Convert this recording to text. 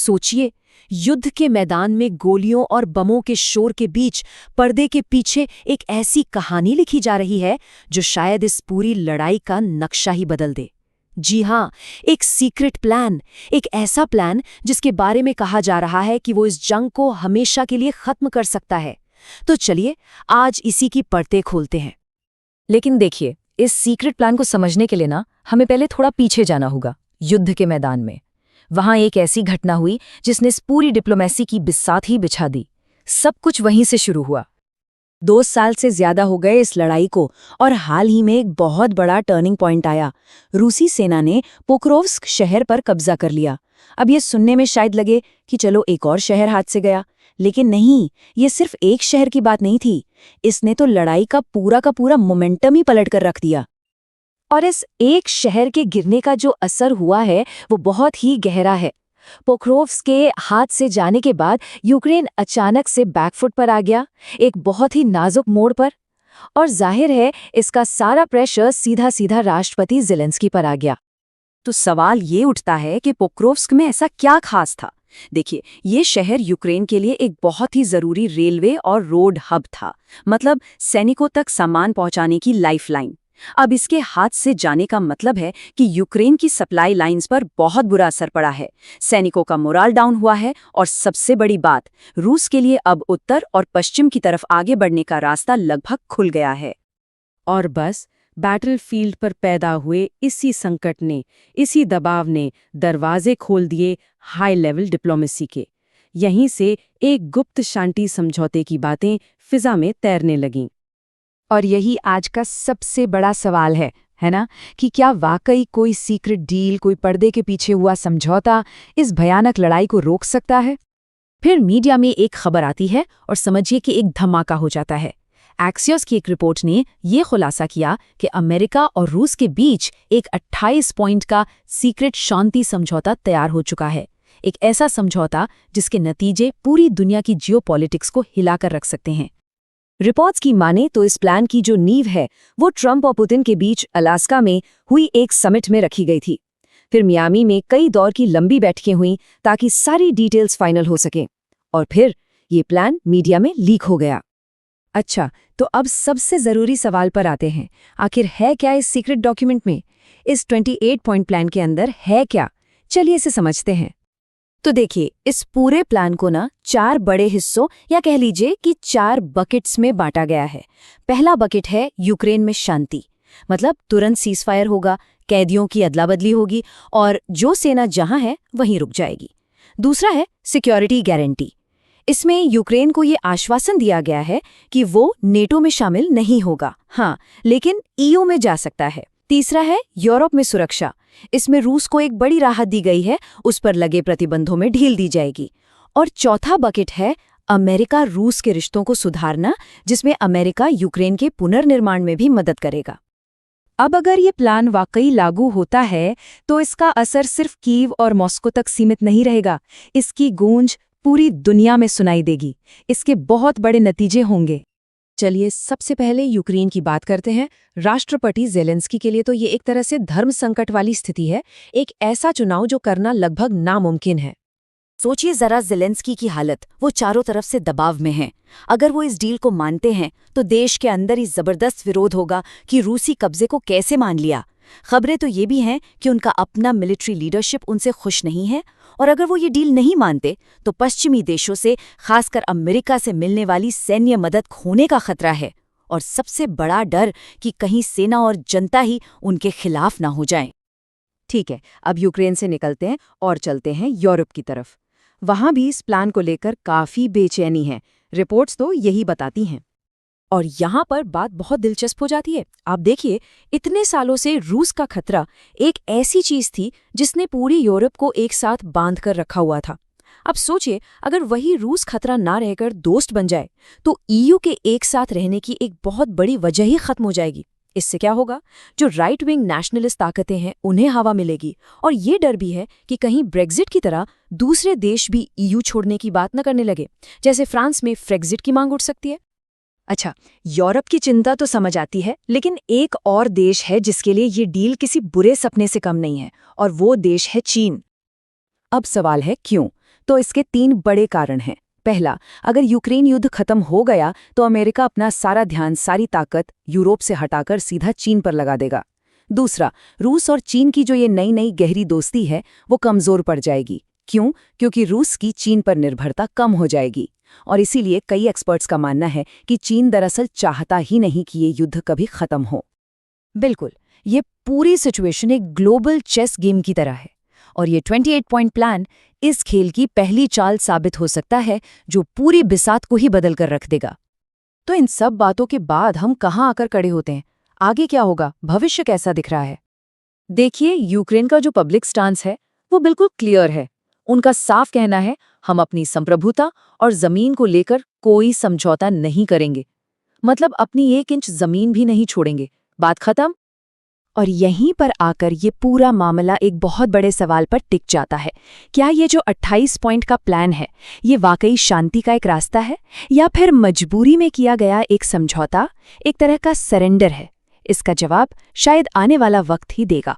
सोचिए, युद्ध के मैदान में गोलियों और बमों के शोर के बीच पर्दे के पीछे एक ऐसी कहानी लिखी जा रही है जो शायद इस पूरी लड़ाई का नक्शा ही बदल दे। जी हाँ, एक सीक्रेट प्लान, एक ऐसा प्लान जिसके बारे में कहा जा रहा है कि वो इस जंग को हमेशा के लिए खत्म कर सकता है। तो चलिए आज इसी की परतें खोलते हैं। लेकिन देखिए, इस सीक्रेट प्लान को समझने के लिए ना हमें पहले थोड़ा पीछे जाना होगा, युद्ध के मैदान में। वहां एक ऐसी घटना हुई जिसने इस पूरी डिप्लोमेसी की बिसात ही बिछा दी। सब कुछ वहीं से शुरू हुआ। 2 साल से ज्यादा हो गए इस लड़ाई को और हाल ही में एक बहुत बड़ा टर्निंग पॉइंट आया। रूसी सेना ने पोक्रोव्स्क शहर पर कब्जा कर लिया। अब ये सुनने में शायद लगे कि चलो एक और शहर हाथ से गया, लेकिन नहीं, ये सिर्फ एक शहर की बात नहीं थी। इसने तो लड़ाई का पूरा मोमेंटम ही पलट कर रख दिया। और इस एक शहर के गिरने का जो असर हुआ है वो बहुत ही गहरा है। पोक्रोव्स्क के हाथ से जाने के बाद यूक्रेन अचानक से बैकफुट पर आ गया, एक बहुत ही नाजुक मोड़ पर। और जाहिर है इसका सारा प्रेशर सीधा सीधा राष्ट्रपति ज़ेलेंस्की पर आ गया। तो सवाल ये उठता है कि पोक्रोव्स्क में ऐसा क्या खास था। देखिए, ये शहर यूक्रेन के लिए एक बहुत ही जरूरी रेलवे और रोड हब था, मतलब सैनिकों तक सामान पहुंचाने की लाइफलाइन। अब इसके हाथ से जाने का मतलब है कि यूक्रेन की सप्लाई लाइंस पर बहुत बुरा असर पड़ा है। सैनिकों का मोराल डाउन हुआ है और सबसे बड़ी बात, रूस के लिए अब उत्तर और पश्चिम की तरफ आगे बढ़ने का रास्ता लगभग खुल गया है। और बस बैटलफील्ड पर पैदा हुए इसी संकट ने, इसी दबाव ने दरवाजे खोल दिए हाई लेवल डिप्लोमेसी के। यहीं से एक गुप्त शांति समझौते की बातें फिजा में तैरने लगीं। और यही आज का सबसे बड़ा सवाल है ना, कि क्या वाकई कोई सीक्रेट डील, कोई पर्दे के पीछे हुआ समझौता इस भयानक लड़ाई को रोक सकता है? फिर मीडिया में एक खबर आती है और समझिए कि एक धमाका हो जाता है। एक्सियोस की एक रिपोर्ट ने ये खुलासा किया कि अमेरिका और रूस के बीच एक 28 पॉइंट का सीक्रेट शांति समझौता तैयार हो चुका है। एक ऐसा समझौता जिसके नतीजे पूरी दुनिया की जियोपॉलिटिक्स को हिलाकर रख सकते हैं। रिपोर्ट्स की माने तो इस प्लान की जो नींव है वो ट्रंप और पुतिन के बीच अलास्का में हुई एक समिट में रखी गई थी। फिर मियामी में कई दौर की लंबी बैठकें हुईं ताकि सारी डिटेल्स फाइनल हो सकें। और फिर ये प्लान मीडिया में लीक हो गया। अच्छा, तो अब सबसे ज़रूरी सवाल पर आते हैं। आखिर है क्या इस सीक्रेट डॉक्यूमेंट में? इस 28 पॉइंट प्लान के अंदर है क्या? चलिए इसे समझते हैं। तो देखिए, इस पूरे प्लान को ना 4 बड़े हिस्सों या कह लीजिए कि 4 बकेट्स में बांटा गया है। पहला बकेट है यूक्रेन में शांति, मतलब तुरंत सीज़फायर होगा, कैदियों की अदला बदली होगी और जो सेना जहां है वहीं रुक जाएगी। दूसरा है सिक्योरिटी गारंटी। इसमें यूक्रेन को ये आश्वासन दिया गया है कि वो नेटो में शामिल नहीं होगा, हाँ, लेकिन ईयू में जा सकता है। तीसरा है यूरोप में सुरक्षा। इसमें रूस को एक बड़ी राहत दी गई है, उस पर लगे प्रतिबंधों में ढील दी जाएगी। और चौथा बकेट है अमेरिका रूस के रिश्तों को सुधारना, जिसमें अमेरिका यूक्रेन के पुनर्निर्माण में भी मदद करेगा। अब अगर ये प्लान वाकई लागू होता है तो इसका असर सिर्फ कीव और मॉस्को तक सीमित नहीं रहेगा। इसकी गूंज पूरी दुनिया में सुनाई देगी। इसके बहुत बड़े नतीजे होंगे। चलिए सबसे पहले यूक्रेन की बात करते हैं। राष्ट्रपति ज़ेलेंस्की के लिए तो ये एक तरह से धर्म संकट वाली स्थिति है, एक ऐसा चुनाव जो करना लगभग नामुमकिन है। सोचिए जरा ज़ेलेंस्की की हालत, वो चारों तरफ से दबाव में हैं। अगर वो इस डील को मानते हैं तो देश के अंदर ही जबरदस्त विरोध होगा कि रूसी कब्जे को कैसे मान लिया। खबरें तो ये भी हैं कि उनका अपना मिलिट्री लीडरशिप उनसे खुश नहीं है, और अगर वो ये डील नहीं मानते तो पश्चिमी देशों से, खासकर अमेरिका से मिलने वाली सैन्य मदद खोने का खतरा है। और सबसे बड़ा डर कि कहीं सेना और जनता ही उनके खिलाफ ना हो जाएं। ठीक है, अब यूक्रेन से निकलते हैं और चलते हैं यूरोप की तरफ। वहां भी इस प्लान को लेकर काफी बेचैनी है। रिपोर्ट्स तो यही बताती हैं। और यहाँ पर बात बहुत दिलचस्प हो जाती है। आप देखिए, इतने सालों से रूस का खतरा एक ऐसी चीज थी जिसने पूरी यूरोप को एक साथ बांध कर रखा हुआ था। अब सोचिए, अगर वही रूस खतरा ना रहकर दोस्त बन जाए तो ईयू के एक साथ रहने की एक बहुत बड़ी वजह ही खत्म हो जाएगी। इससे क्या होगा, जो राइट विंग नेशनलिस्ट ताकतें हैं उन्हें हवा मिलेगी। और ये डर भी है कि कहीं ब्रेक्जिट की तरह दूसरे देश भी ईयू छोड़ने की बात न करने लगे, जैसे फ्रांस में फ्रेक्जिट की मांग उठ सकती है। अच्छा, यूरोप की चिंता तो समझ आती है, लेकिन एक और देश है जिसके लिए ये डील किसी बुरे सपने से कम नहीं है, और वो देश है चीन। अब सवाल है क्यों? तो इसके 3 बड़े कारण हैं। पहला, अगर यूक्रेन युद्ध खत्म हो गया तो अमेरिका अपना सारा ध्यान, सारी ताकत यूरोप से हटाकर सीधा चीन पर लगा देगा। दूसरा, रूस और चीन की जो ये नई नई गहरी दोस्ती है वो कमजोर पड़ जाएगी। क्यों? क्योंकि रूस की चीन पर निर्भरता कम हो जाएगी। और इसीलिए कई एक्सपर्ट्स का मानना है कि चीन दरअसल चाहता ही नहीं कि ये युद्ध कभी खत्म हो। बिल्कुल, ये पूरी सिचुएशन एक ग्लोबल चेस गेम की तरह है और ये 28 पॉइंट प्लान इस खेल की पहली चाल साबित हो सकता है जो पूरी बिसात को ही बदल कर रख देगा। तो इन सब बातों के बाद हम कहाँ आकर खड़े होते हैं? आगे क्या होगा? भविष्य कैसा दिख रहा है? देखिए, यूक्रेन का जो पब्लिक स्टांस है वो बिल्कुल क्लियर है। उनका साफ कहना है, हम अपनी संप्रभुता और जमीन को लेकर कोई समझौता नहीं करेंगे। मतलब अपनी 1 इंच जमीन भी नहीं छोड़ेंगे। बात खत्म। और यहीं पर आकर ये पूरा मामला एक बहुत बड़े सवाल पर टिक जाता है। क्या ये जो 28 पॉइंट का प्लान है, ये वाकई शांति का एक रास्ता है या फिर मजबूरी में किया गया एक समझौता, एक तरह का सरेंडर है? इसका जवाब शायद आने वाला वक्त ही देगा।